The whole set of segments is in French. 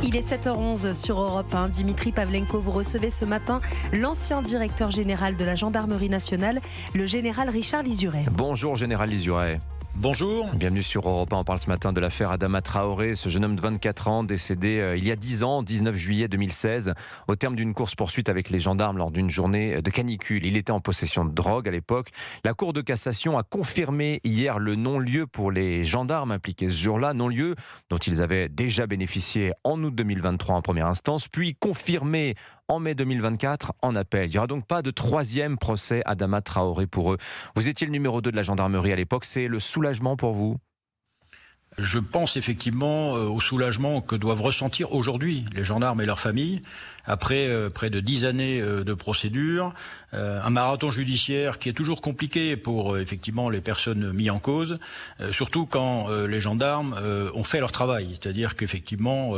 Il est 7h11 sur Europe 1. Dimitri Pavlenko, vous recevez ce matin l'ancien directeur général de la Gendarmerie nationale, le général Richard Lizuret. Bonjour général Lizuret. Bonjour. Bienvenue sur Europe 1. On parle ce matin de l'affaire Adama Traoré, ce jeune homme de 24 ans décédé il y a 10 ans, 19 juillet 2016, au terme d'une course-poursuite avec les gendarmes lors d'une journée de canicule. Il était en possession de drogue à l'époque. La Cour de cassation a confirmé hier le non-lieu pour les gendarmes impliqués ce jour-là, non-lieu dont ils avaient déjà bénéficié en août 2023 en première instance, puis confirmé en mai 2024 en appel. Il n'y aura donc pas de troisième procès Adama Traoré pour eux. Vous étiez le numéro 2 de la gendarmerie à l'époque, c'est le soulagement pour vous ? Je pense effectivement au soulagement que doivent ressentir aujourd'hui les gendarmes et leurs familles après près de 10 années de procédure, un marathon judiciaire qui est toujours compliqué pour effectivement les personnes mises en cause, surtout quand les gendarmes ont fait leur travail. C'est-à-dire qu'effectivement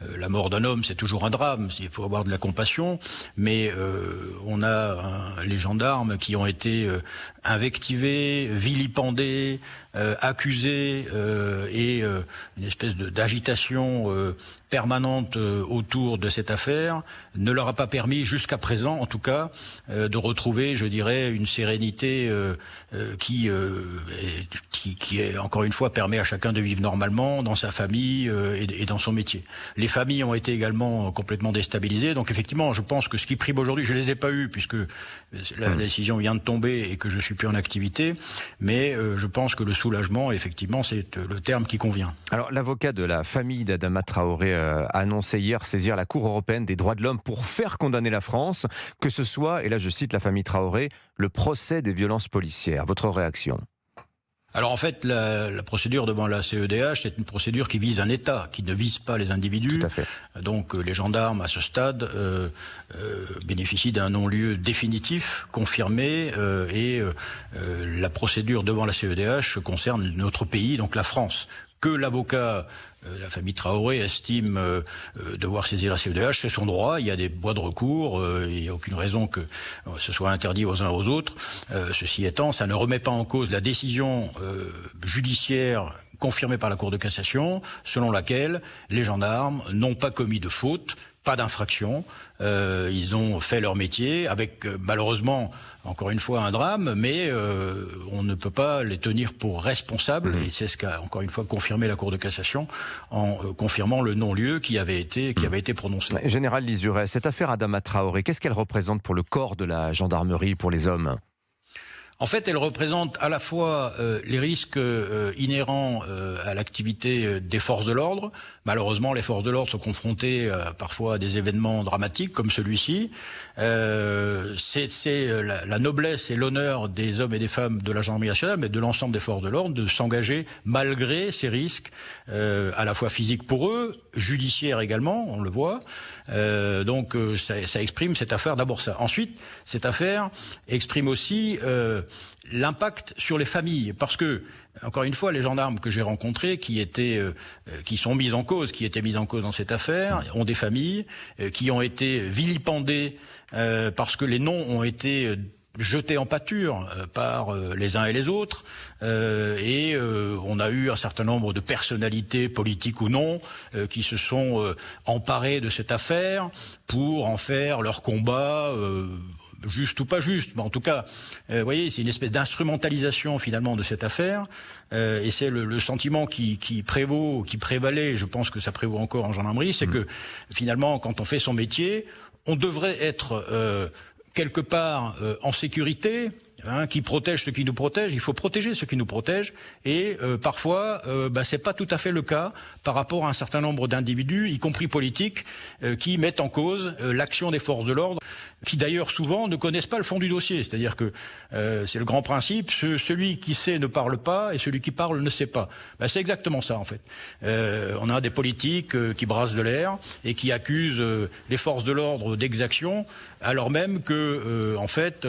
la mort d'un homme c'est toujours un drame, il faut avoir de la compassion, mais on a les gendarmes qui ont été invectivés, vilipendés, accusés et une espèce d'agitation permanente autour de cette affaire ne leur a pas permis jusqu'à présent, en tout cas, de retrouver, je dirais, une sérénité qui est, encore une fois, permet à chacun de vivre normalement dans sa famille et dans son métier. Les familles ont été également complètement déstabilisées, donc effectivement, je pense que ce qui prime aujourd'hui, je les ai pas eus puisque la décision vient de tomber et que je suis plus en activité, mais je pense que le soulagement, effectivement, c'est le terme qui convient. Alors, l'avocat de la famille d'Adama Traoré a annoncé hier saisir la Cour européenne des droits de l'homme pour faire condamner la France, que ce soit, et là je cite la famille Traoré, le procès des violences policières. Votre réaction ? Alors en fait, la procédure devant la CEDH, c'est une procédure qui vise un État, qui ne vise pas les individus. Tout à fait. Donc les gendarmes, à ce stade, bénéficient d'un non-lieu définitif, confirmé, et la procédure devant la CEDH concerne notre pays, donc la France. Que l'avocat, la famille Traoré, estime devoir saisir la CEDH, c'est son droit, il y a des voies de recours, il n'y a aucune raison que ce soit interdit aux uns aux autres. Ceci étant, ça ne remet pas en cause la décision judiciaire confirmée par la Cour de cassation, selon laquelle les gendarmes n'ont pas commis de faute, pas d'infraction, ils ont fait leur métier avec malheureusement encore une fois un drame, mais on ne peut pas les tenir pour responsables, et c'est ce qu'a encore une fois confirmé la Cour de cassation en confirmant le non-lieu qui avait été prononcé. Général Lizuret, cette affaire Adama Traoré, qu'est-ce qu'elle représente pour le corps de la gendarmerie, pour les hommes ? En fait, elle représente à la fois les risques inhérents à l'activité des forces de l'ordre. Malheureusement, les forces de l'ordre sont confrontées parfois à des événements dramatiques comme celui-ci. C'est la noblesse et l'honneur des hommes et des femmes de la gendarmerie nationale, mais de l'ensemble des forces de l'ordre, de s'engager malgré ces risques, à la fois physiques pour eux, judiciaires également, on le voit. Donc ça exprime cette affaire, d'abord ça. Ensuite, cette affaire exprime aussi l'impact sur les familles, parce que, encore une fois, les gendarmes que j'ai rencontrés, qui sont mis en cause, qui étaient mis en cause dans cette affaire, ont des familles qui ont été vilipendées parce que les noms ont été jetés en pâture par les uns et les autres, et on a eu un certain nombre de personnalités politiques ou non qui se sont emparées de cette affaire pour en faire leur combat, juste ou pas juste, mais en tout cas, vous voyez, c'est une espèce d'instrumentalisation finalement de cette affaire, et c'est le sentiment qui prévalait, je pense que ça prévaut encore en gendarmerie, c'est que finalement, quand on fait son métier, on devrait être quelque part en sécurité, qui protège ce qui nous protège. Il faut protéger ce qui nous protège, et parfois c'est pas tout à fait le cas par rapport à un certain nombre d'individus, y compris politiques, qui mettent en cause l'action des forces de l'ordre, qui d'ailleurs souvent ne connaissent pas le fond du dossier. C'est-à-dire que c'est le grand principe, celui qui sait ne parle pas et celui qui parle ne sait pas. C'est exactement ça en fait. On a des politiques qui brassent de l'air et qui accusent les forces de l'ordre d'exaction, alors même que en fait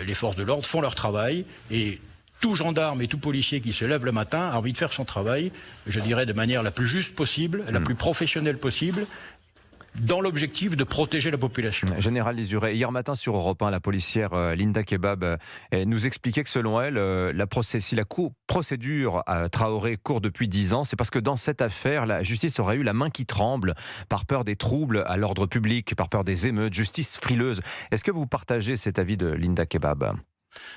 les forces de l'ordre font leur travail, et tout gendarme et tout policier qui se lève le matin a envie de faire son travail, je dirais de manière la plus juste possible, la plus professionnelle possible, dans l'objectif de protéger la population. Général Lizuret, hier matin sur Europe 1, la policière Linda Kebab nous expliquait que selon elle, si la procédure à Traoré court depuis 10 ans, c'est parce que dans cette affaire, la justice aurait eu la main qui tremble par peur des troubles à l'ordre public, par peur des émeutes, justice frileuse. Est-ce que vous partagez cet avis de Linda Kebab ?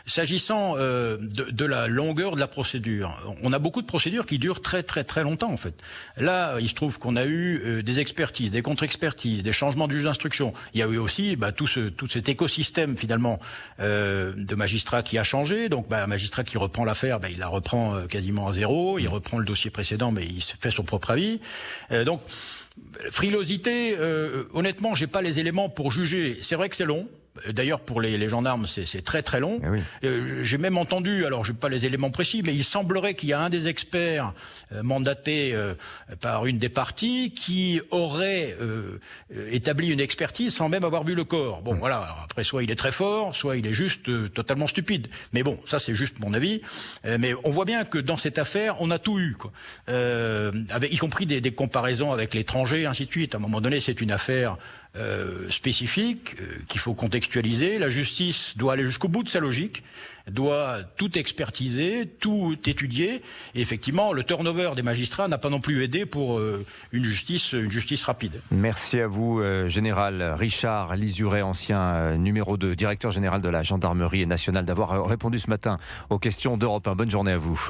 S'agissant de la longueur de la procédure, on a beaucoup de procédures qui durent très très très longtemps en fait. Là, il se trouve qu'on a eu des expertises, des contre-expertises, des changements de juge d'instruction. Il y a eu aussi tout cet écosystème finalement de magistrats qui a changé. Donc un magistrat qui reprend l'affaire, il la reprend quasiment à zéro. Il reprend le dossier précédent, mais il fait son propre avis. Donc frilosité, honnêtement, j'ai pas les éléments pour juger. C'est vrai que c'est long. D'ailleurs, pour les gendarmes, c'est très très long. Oui. J'ai même entendu, alors je n'ai pas les éléments précis, mais il semblerait qu'il y a un des experts mandaté par une des parties qui aurait établi une expertise sans même avoir vu le corps. Bon, voilà. Alors, après, soit il est très fort, soit il est juste totalement stupide. Mais bon, ça c'est juste mon avis. Mais on voit bien que dans cette affaire, on a tout eu, quoi. Y compris des comparaisons avec l'étranger, et ainsi de suite. À un moment donné, c'est une affaire spécifique qu'il faut contextualiser. La justice doit aller jusqu'au bout de sa logique, doit tout expertiser, tout étudier. Et effectivement, le turnover des magistrats n'a pas non plus aidé pour une justice rapide. Merci à vous, Général Richard Lizuret, ancien numéro 2, directeur général de la gendarmerie nationale, d'avoir répondu ce matin aux questions d'Europe 1. Bonne journée à vous.